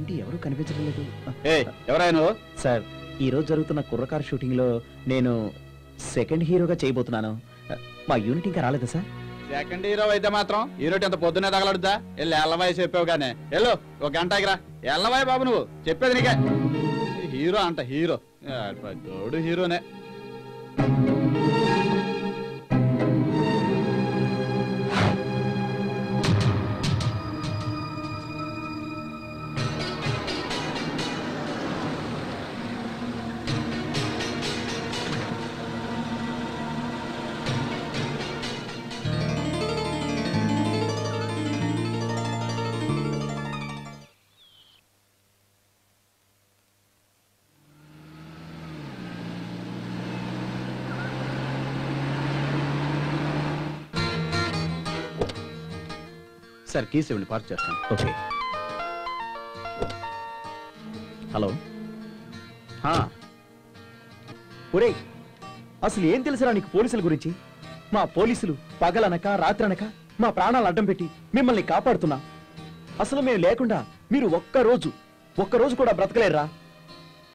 ఏంటి ఎవరు కనిపించడం లేదు? ఎవరైనా సార్, ఈ రోజు జరుగుతున్న కుర్రకారు షూటింగ్ లో నేను సెకండ్ హీరోగా చేయబోతున్నాను. మా యూనిట్ ఇంకా రాలేదా సార్? సెకండ్ హీరో అయితే మాత్రం హీరోటి ఎంత పొద్దున్నే తగలడుద్దా? వెళ్ళి ఎల్లవాయి చెప్పావు కానీ వెళ్ళు, ఒక గంట ఆగిరా. ఎల్లవాయి బాబు, నువ్వు చెప్పేది నీకే. హీరో అంట హీరో, తోడు హీరోనే. సార్ కీస్ ఇవ్వండి, పార్క్ చేస్తాను. ఓకే. హలో. ఒరేయ్, అసలు ఏం తెలుసురా నీకు పోలీసుల గురించి? మా పోలీసులు పగలనక రాత్రనక మా ప్రాణాలు అడ్డం పెట్టి మిమ్మల్ని కాపాడుతున్నా. అసలు మేము లేకుండా మీరు ఒక్కరోజు కూడా బ్రతకలేరురా.